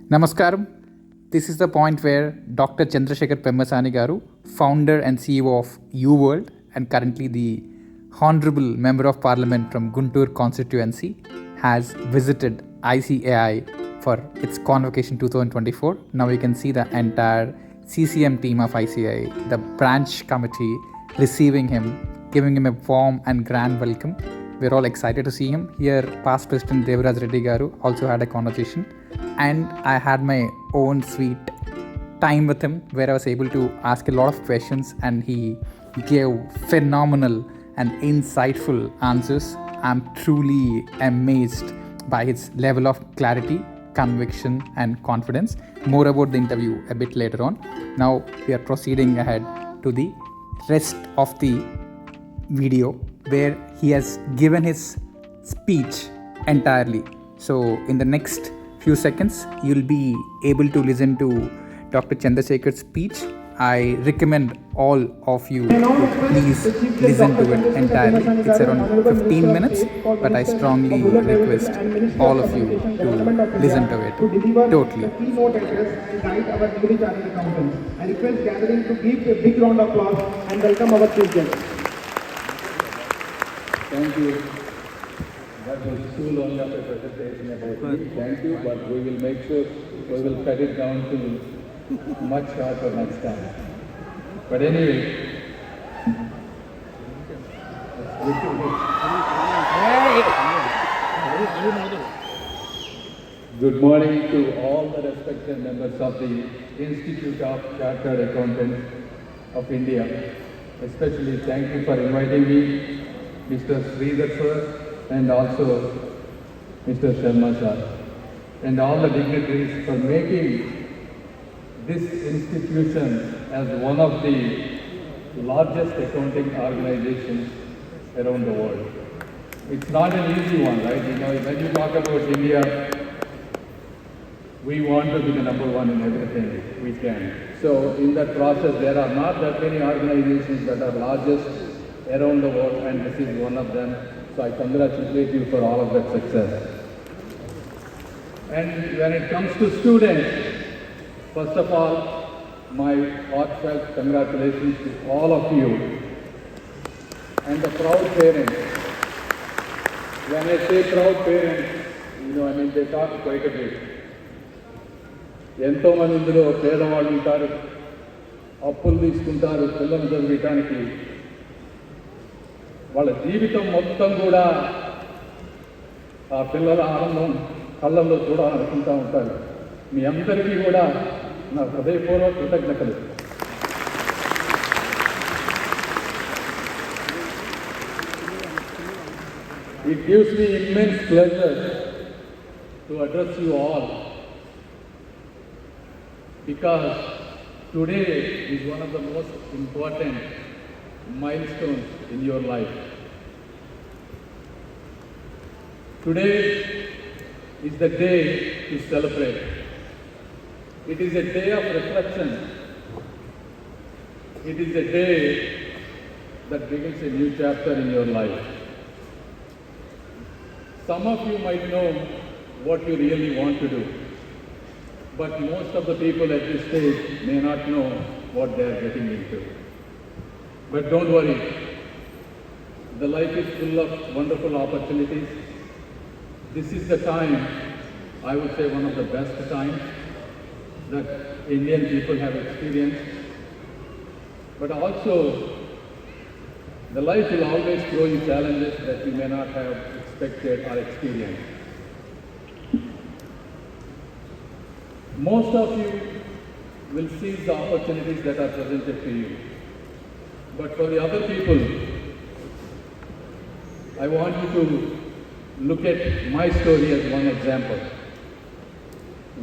Namaskaram. This is the point where Dr. Chandra Sekhar Pemmasani garu, founder and CEO of Uworld and currently the Honorable Member of Parliament from Guntur constituency, has visited ICAI for its Convocation 2024. Now you can see the entire CCM team of ICAI, the branch committee receiving him, giving him a warm and grand welcome. We're all excited to see him. Here, past President Devaraj Reddy garu also had a conversation, and I had my own sweet time with him where I was able to ask a lot of questions and he gave phenomenal and insightful answers. I'm truly amazed by his level of clarity, conviction, and confidence. More about the interview a bit later on. Now we are proceeding ahead to the rest of the video where he has given his speech entirely. So in the next few seconds you'll be able to listen to Dr. Chandra Sekhar's speech. I recommend all of you to please listen to it entirely. It's around 15 minutes, but I strongly request all of you to listen to it totally. Keynote address and guide our newly chartered accountants. I request gathering to give a big round of applause and welcome our chief guest. Thank you. That was too long of a presentation about me. Thank you, but we will make sure we will cut it down to much shorter next time. But anyway, good morning to all the respected members of the Institute of Chartered Accountants of India. Especially thank you for inviting me, Mr. Sridhar sir, and also Mr. Sharma sir, and all the dignitaries for making this institution as one of the largest accounting organizations around the world. It's not an easy one, right? You know, when you talk about India, we want to be the number one in everything we can. So in that process, there are not that many organizations that are largest around the world, and this is one of them. So I congratulate you for all of that success. And when it comes to students, first of all, my heartfelt congratulations to all of you and the proud parents. When I say proud parents, they talk quite a bit. ఎంతో మంది ఇందులో పేదవాళ్ళు ఉంటారు, అప్పులు తీసుకుంటారు పిల్లలు చదివించడానికి. వాళ్ళ జీవితం మొత్తం కూడా ఆ పిల్లల ఆనందం కళ్ళల్లో చూడాలనుకుంటూ ఉంటారు. మీ అందరికీ కూడా నా హృదయపూర్వక కృతజ్ఞతలు. It gives me immense pleasure to address you all, because today is one of the most important milestones in your life. Today is the day to celebrate. It is a day of reflection. It is a day that begins a new chapter in your life. Some of you might know what you really want to do, but most of the people at this stage may not know what they are getting into. But don't worry, the life is full of wonderful opportunities. This is the time, I would say one of the best times that Indian people have experienced. But also, the life will always throw you challenges that you may not have expected or experienced. Most of you will seize the opportunities that are presented to you. But for the other people, I want you to look at my story as one example.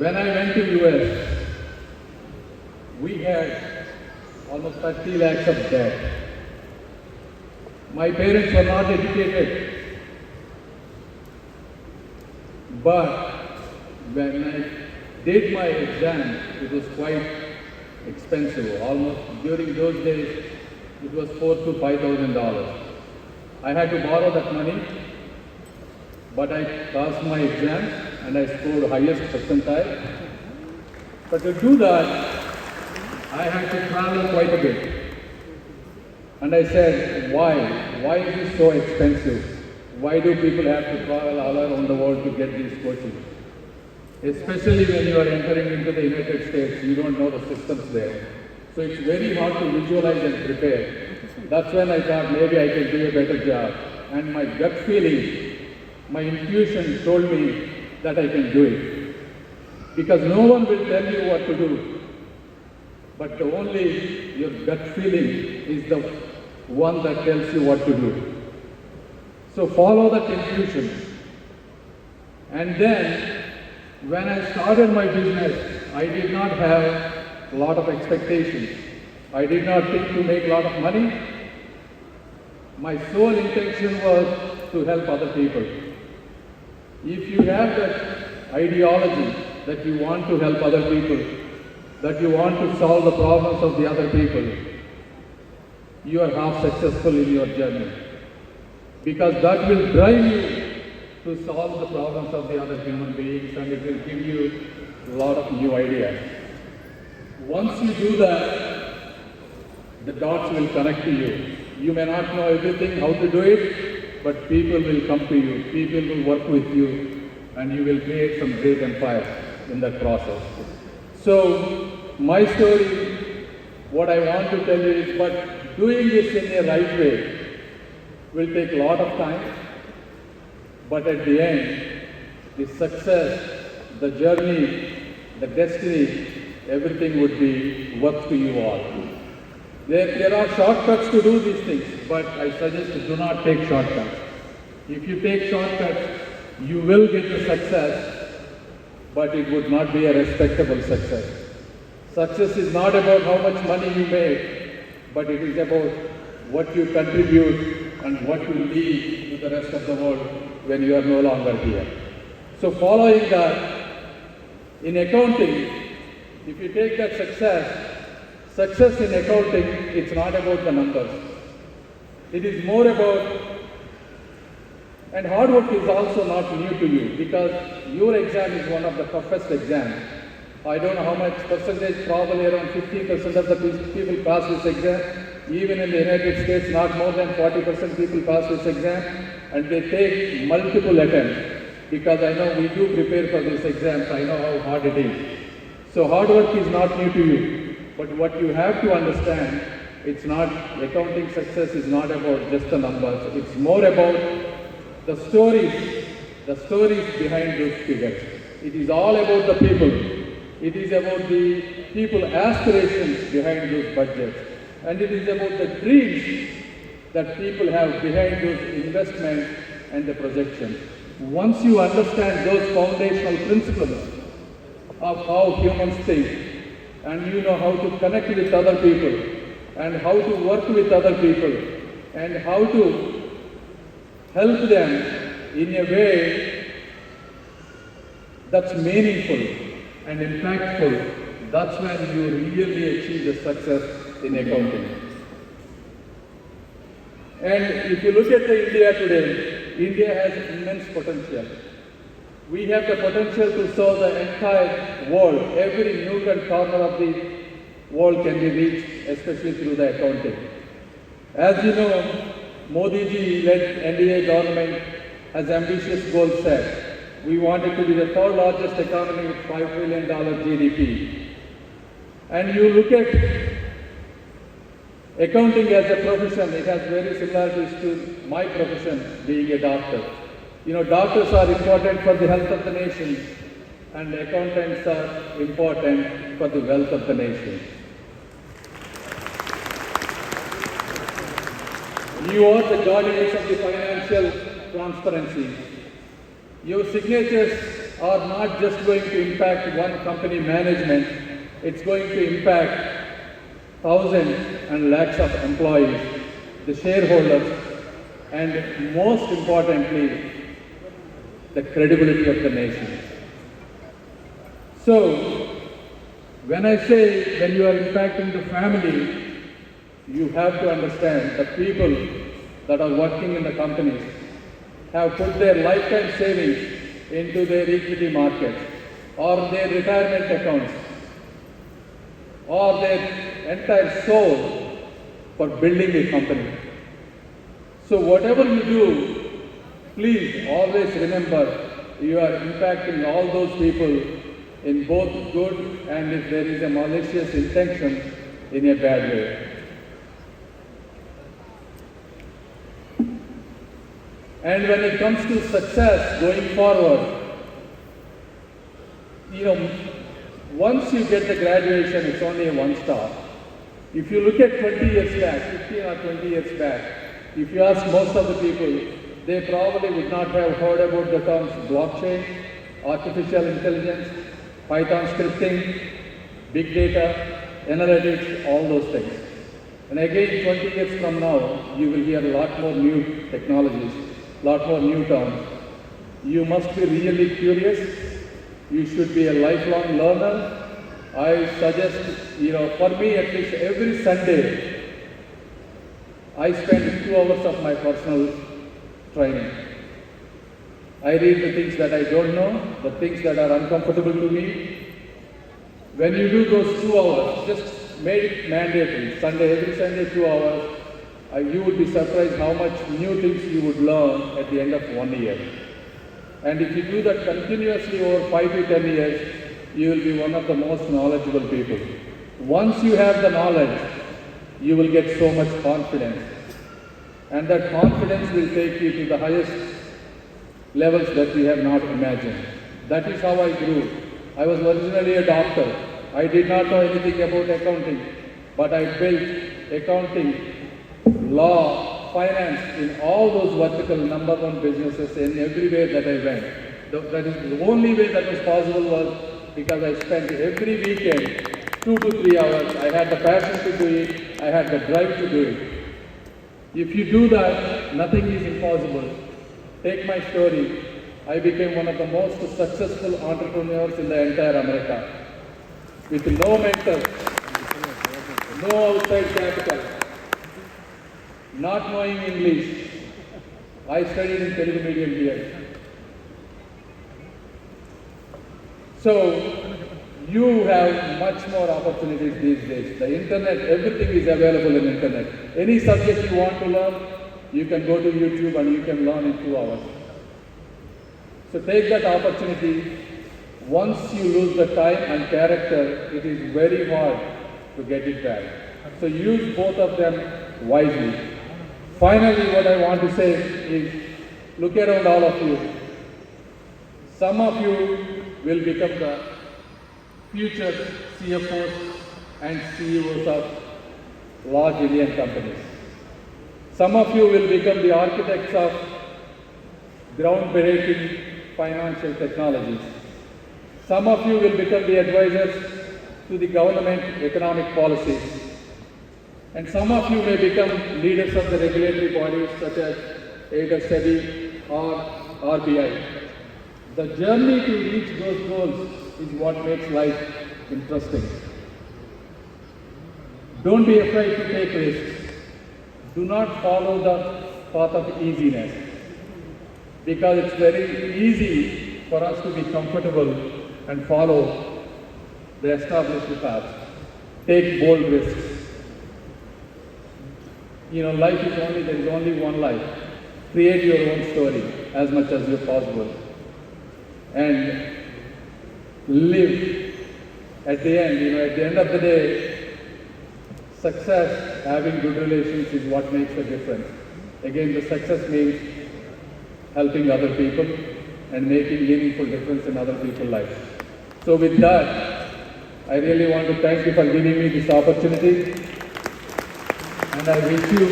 When I went to US, we had almost 30 lakhs of debt. My parents were not educated, but when I did my exam, it was quite expensive. Almost during those days, it was $4,000 to $5,000. I had to borrow that money, but I passed my exams and I scored highest percentile. But to do that, I had to travel quite a bit. And I said, why? Why is this so expensive? Why do people have to travel all around the world to get these coaching? Especially when you are entering into the United States, you don't know the systems there. So it's very hard to visualize and prepare. That's when I thought maybe I can do a better job. And my gut feeling, my intuition told me that I can do it. Because no one will tell you what to do. But only your gut feeling is the one that tells you what to do. So follow that intuition. And then, when I started my business, I did not have a lot of expectations. I did not think to make a lot of money. My sole intention was to help other people. If you have that ideology that you want to help other people, that you want to solve the problems of the other people, you are half successful in your journey. Because that will drive you to solve the problems of the other human beings, and it will give you a lot of new ideas. Once you do that, the dots will connect to you. You may not know everything, how to do it, but people will come to you, people will work with you, and you will create some great empires in that process. So, my story, what I want to tell you is, but doing this in a right way will take a lot of time, but at the end, the success, the journey, the destiny, everything would be worth to you all. There are shortcuts to do these things, but I suggest do not take shortcuts. If you take shortcuts, you will get the success, but it would not be a respectable success. Success is not about how much money you make, but it is about what you contribute and what you leave to the rest of the world when you are no longer here. So following that, in accounting, if you take that success in accounting, it's not about the numbers. It is more about, and hard work is also not new to you, because your exam is one of the toughest exams. I don't know how much percentage, probably around 50% of the people pass this exam. Even in the United States, not more than 40% people pass this exam, and they take multiple attempts. Because I know we do prepare for these exams, I know how hard it is. So hard work is not new to you, but what you have to understand, it's not, accounting success is not about just the numbers, it's more about the stories behind those figures. It is all about the people. It is about the people aspirations behind those budgets. And it is about the dreams that people have behind those investments and the projections. Once you understand those foundational principles of how humans think, and you know how to connect with other people, and how to work with other people, and how to help them in a way that's meaningful and impactful, that's when you really achieve the success in accounting. And if you look at India today, India has immense potential. We have the potential to serve the entire world. Every nook and corner of the world can be reached, especially through the accounting. As you know, Modi ji-led NDA government has ambitious goals set. We want it to be the third largest economy with $5 trillion GDP. And you look at accounting as a profession, it has very similarities to my profession, being a doctor. You know, doctors are important for the health of the nation, and accountants are important for the wealth of the nation. You are the guardians of the financial transparency. Your signatures are not just going to impact one company management, it's going to impact thousands and lakhs of employees, the shareholders, and most importantly, the credibility of the nation. So, when I say when you are impacting the family, you have to understand the people that are working in the companies have put their lifetime savings into their equity markets or their retirement accounts. or their entire soul for building a company. So whatever you do, please always remember you are impacting all those people in both good and if there is a malicious intention in a bad way. And when it comes to success going forward, once you get the graduation, it's only a one star. If you look at 20 years back, 15 or 20 years back, if you ask most of the people, they probably would not have heard about the terms blockchain, artificial intelligence, Python scripting, big data, analytics, all those things. And again, 20 years from now, you will hear a lot more new technologies, a lot more new terms. You must be really curious. You should be a lifelong learner. I suggest, for me at least every Sunday, I spend 2 hours of my personal training. I read the things that I don't know, the things that are uncomfortable to me. When you do those 2 hours, just make it mandatory. Every Sunday 2 hours, you would be surprised how much new things you would learn at the end of 1 year. And if you do that continuously over 5 to 10 years, you will be one of the most knowledgeable people. Once you have the knowledge, you will get so much confidence. And that confidence will take you to the highest levels that we have not imagined. That is how I grew. I was originally a doctor. I did not know anything about accounting, but I built accounting, law, finance in all those vertical number one businesses in everywhere that I went. That is the only way that was possible was because I spent every weekend 2 to 3 hours. I had the passion to do it. I had the drive to do it. If you do that, nothing is impossible. Take my story. I became one of the most successful entrepreneurs in the entire America. With no mentors, no outside capital, not knowing English. I studied in Telugu medium here. So, you have much more opportunities these days. The internet, everything is available in internet. Any subject you want to learn, you can go to YouTube and you can learn in 2 hours. So take that opportunity. Once you lose the time and character, it is very hard to get it back. So use both of them wisely. Finally, what I want to say is, look around all of you. Some of you will become the future CFOs and CEOs of large Indian companies. Some of you will become the architects of groundbreaking financial technologies. Some of you will become the advisors to the government economic policies. And some of you may become leaders of the regulatory bodies such as either SEBI or RBI. The journey to reach those goals is what makes life interesting. Don't be afraid to take risks. Do not follow the path of easiness, because it's very easy for us to be comfortable and follow the established path. Take bold risks. Life is there is only one life. Create your own story as much as possible. And live. At the end of the day, success, having good relations is what makes the difference. Again, the success means helping other people and making meaningful difference in other people's lives. So with that, I really want to thank you for giving me this opportunity. And I wish you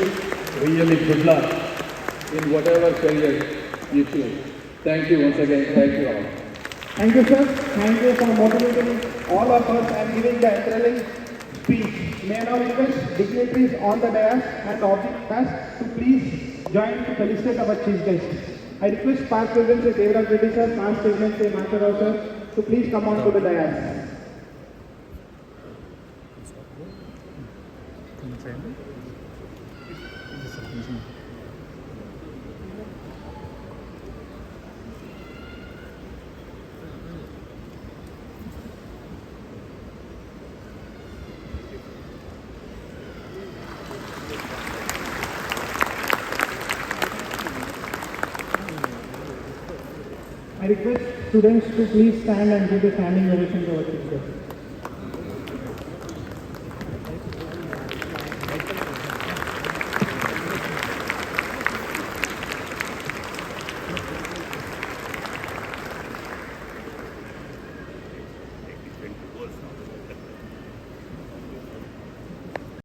really good luck in whatever career you choose. Thank you once again. Thank you all. Thank you, sir. Thank you for motivating all of us and giving the thrilling speech. May I now request dignitaries on the dais and objects to please join to felicitate our chief guest. I request past President Sri Devraj Reddy sir, past President Sri Master sir to please come on to the dais. request students to please stand and give a standing ovation to our teachers.